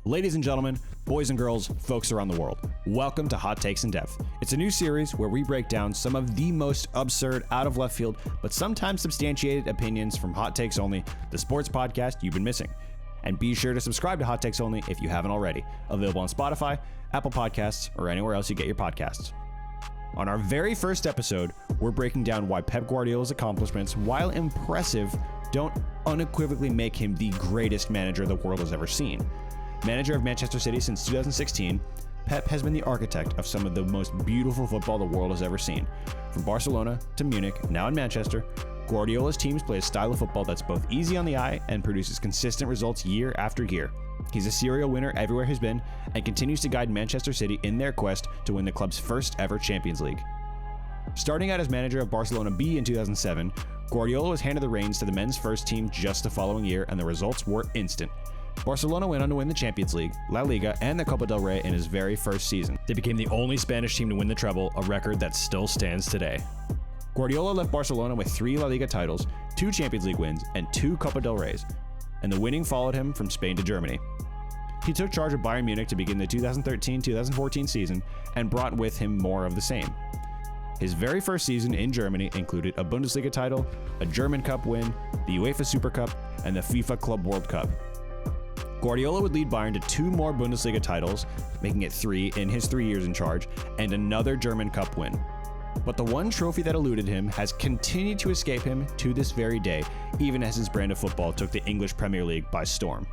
Ladies and gentlemen, boys and girls, folks around the world, welcome to Hot Takes in Depth. It's a new series where we break down some of the most absurd, out of left field, but sometimes substantiated opinions from Hot Takes Only, the sports podcast you've been missing. And be sure to subscribe to Hot Takes Only if you haven't already. Available on Spotify, Apple Podcasts, or anywhere else you get your podcasts. On our very first episode, we're breaking down why Pep Guardiola's accomplishments, while impressive, don't unequivocally make him the greatest manager the world has ever seen. Manager of Manchester City since 2016, Pep has been the architect of some of the most beautiful football the world has ever seen. From Barcelona to Munich, now in Manchester, Guardiola's teams play a style of football that's both easy on the eye and produces consistent results year after year. He's a serial winner everywhere he's been and continues to guide Manchester City in their quest to win the club's first ever Champions League. Starting out as manager of Barcelona B in 2007, Guardiola was handed the reins to the men's first team just the following year, and the results were instant. Barcelona went on to win the Champions League, La Liga, and the Copa del Rey in his very first season. They became the only Spanish team to win the treble, a record that still stands today. Guardiola left Barcelona with 3 La Liga titles, 2 Champions League wins, and 2 Copa del Reys, and the winning followed him from Spain to Germany. He took charge of Bayern Munich to begin the 2013-2014 season and brought with him more of the same. His very first season in Germany included a Bundesliga title, a German Cup win, the UEFA Super Cup, and the FIFA Club World Cup. Guardiola would lead Bayern to 2 more Bundesliga titles, making it 3 in his 3 years in charge, and another German Cup win. But the one trophy that eluded him has continued to escape him to this very day, even as his brand of football took the English Premier League by storm.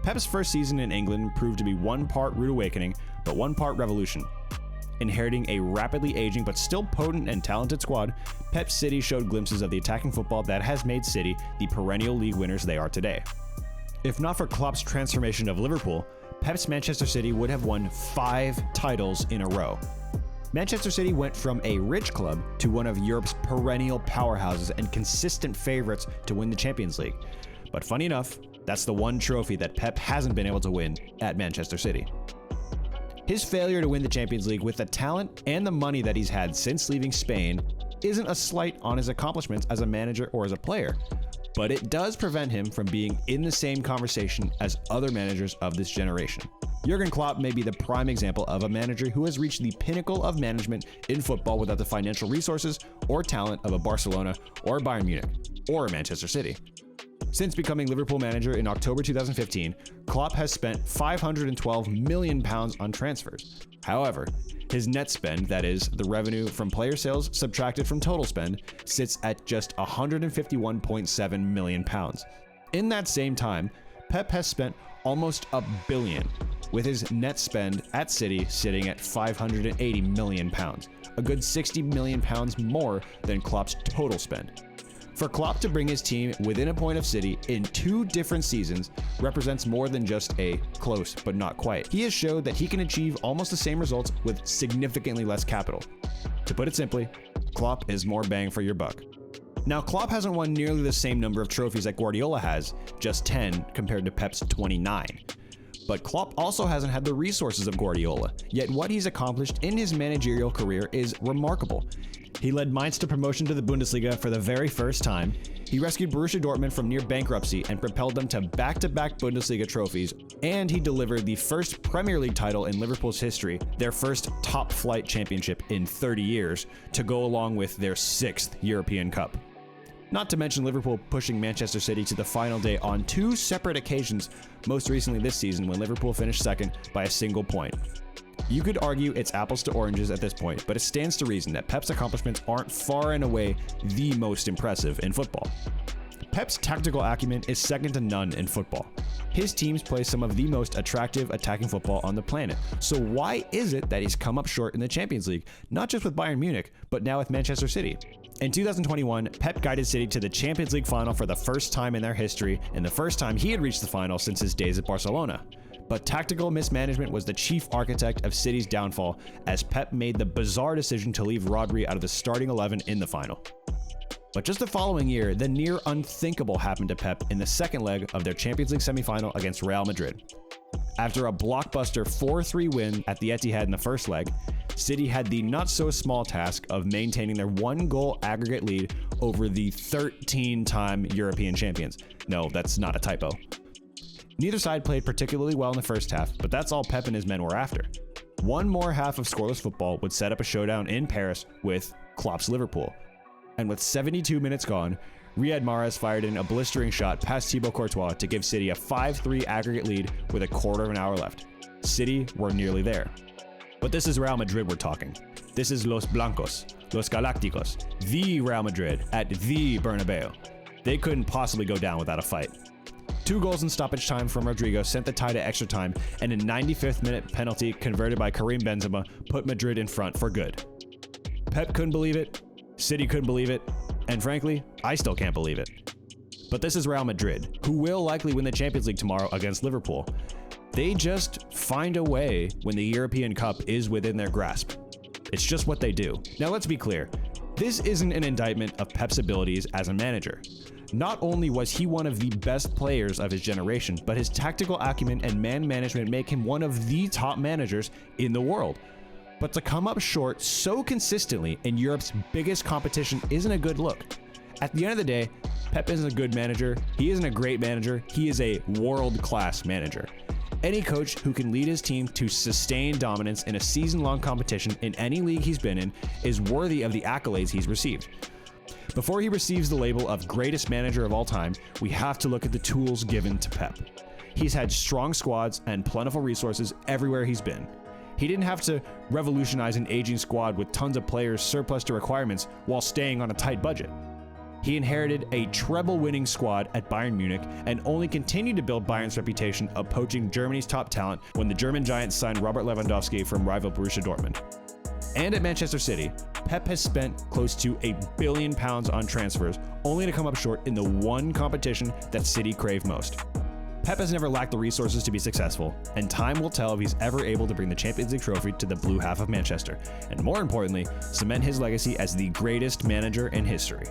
Pep's first season in England proved to be one part rude awakening, but one part revolution. Inheriting a rapidly aging but still potent and talented squad, Pep City showed glimpses of the attacking football that has made City the perennial league winners they are today. If not for Klopp's transformation of Liverpool, Pep's Manchester City would have won 5 titles in a row. Manchester City went from a rich club to one of Europe's perennial powerhouses and consistent favorites to win the Champions League. But funny enough, that's the one trophy that Pep hasn't been able to win at Manchester City. His failure to win the Champions League with the talent and the money that he's had since leaving Spain isn't a slight on his accomplishments as a manager or as a player, but it does prevent him from being in the same conversation as other managers of this generation. Jurgen Klopp may be the prime example of a manager who has reached the pinnacle of management in football without the financial resources or talent of a Barcelona or a Bayern Munich or a Manchester City. Since becoming Liverpool manager in October 2015, Klopp has spent £512 million on transfers. However, his net spend, that is, the revenue from player sales subtracted from total spend, sits at just £151.7 million. In that same time, Pep has spent almost £1 billion, with his net spend at City sitting at £580 million, a good £60 million more than Klopp's total spend. For Klopp to bring his team within a point of City in 2 different seasons represents more than just a close but not quite. He has showed that he can achieve almost the same results with significantly less capital. To put it simply, Klopp is more bang for your buck. Now, Klopp hasn't won nearly the same number of trophies that Guardiola has, just 10 compared to Pep's 29. But Klopp also hasn't had the resources of Guardiola, yet what he's accomplished in his managerial career is remarkable. He led Mainz to promotion to the Bundesliga for the very first time. He rescued Borussia Dortmund from near bankruptcy and propelled them to back-to-back Bundesliga trophies, and he delivered the first Premier League title in Liverpool's history, their first top-flight championship in 30 years, to go along with their 6th European Cup. Not to mention Liverpool pushing Manchester City to the final day on 2 separate occasions, most recently this season when Liverpool finished second by a single point. You could argue it's apples to oranges at this point, but it stands to reason that Pep's accomplishments aren't far and away the most impressive in football. Pep's tactical acumen is second to none in football. His teams play some of the most attractive attacking football on the planet. So why is it that he's come up short in the Champions League, not just with Bayern Munich, but now with Manchester City? In 2021, Pep guided City to the Champions League final for the first time in their history, and the first time he had reached the final since his days at Barcelona. But tactical mismanagement was the chief architect of City's downfall, as Pep made the bizarre decision to leave Rodri out of the starting 11 in the final. But just the following year, the near unthinkable happened to Pep in the second leg of their Champions League semifinal against Real Madrid. After a blockbuster 4-3 win at the Etihad in the first leg, City had the not-so-small task of maintaining their 1-goal aggregate lead over the 13-time European champions. No, that's not a typo. Neither side played particularly well in the first half, but that's all Pep and his men were after. One more half of scoreless football would set up a showdown in Paris with Klopp's Liverpool. And with 72 minutes gone, Riyad Mahrez fired in a blistering shot past Thibaut Courtois to give City a 5-3 aggregate lead with a quarter of an hour left. City were nearly there. But this is Real Madrid we're talking. This is Los Blancos, Los Galácticos, the Real Madrid at the Bernabeu. They couldn't possibly go down without a fight. 2 goals in stoppage time from Rodrigo sent the tie to extra time, and a 95th minute penalty converted by Karim Benzema put Madrid in front for good. Pep couldn't believe it, City couldn't believe it, and frankly, I still can't believe it. But this is Real Madrid, who will likely win the Champions League tomorrow against Liverpool. They just find a way when the European Cup is within their grasp. It's just what they do. Now let's be clear, this isn't an indictment of Pep's abilities as a manager. Not only was he one of the best players of his generation, but his tactical acumen and man management make him one of the top managers in the world. But to come up short so consistently in Europe's biggest competition isn't a good look. At the end of the day, Pep isn't a good manager, he isn't a great manager, he is a world-class manager. Any coach who can lead his team to sustained dominance in a season-long competition in any league he's been in is worthy of the accolades he's received. Before he receives the label of greatest manager of all time, we have to look at the tools given to Pep. He's had strong squads and plentiful resources everywhere he's been. He didn't have to revolutionize an aging squad with tons of players surplus to requirements while staying on a tight budget. He inherited a treble-winning squad at Bayern Munich and only continued to build Bayern's reputation of poaching Germany's top talent when the German giants signed Robert Lewandowski from rival Borussia Dortmund. And at Manchester City, Pep has spent close to £1 billion on transfers, only to come up short in the one competition that City crave most. Pep has never lacked the resources to be successful, and time will tell if he's ever able to bring the Champions League trophy to the blue half of Manchester, and more importantly, cement his legacy as the greatest manager in history.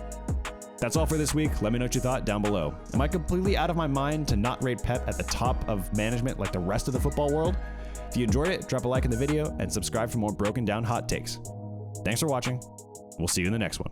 That's all for this week. Let me know what you thought down below. Am I completely out of my mind to not rate Pep at the top of management like the rest of the football world? If you enjoyed it, drop a like in the video and subscribe for more broken down hot takes. Thanks for watching. We'll see you in the next one.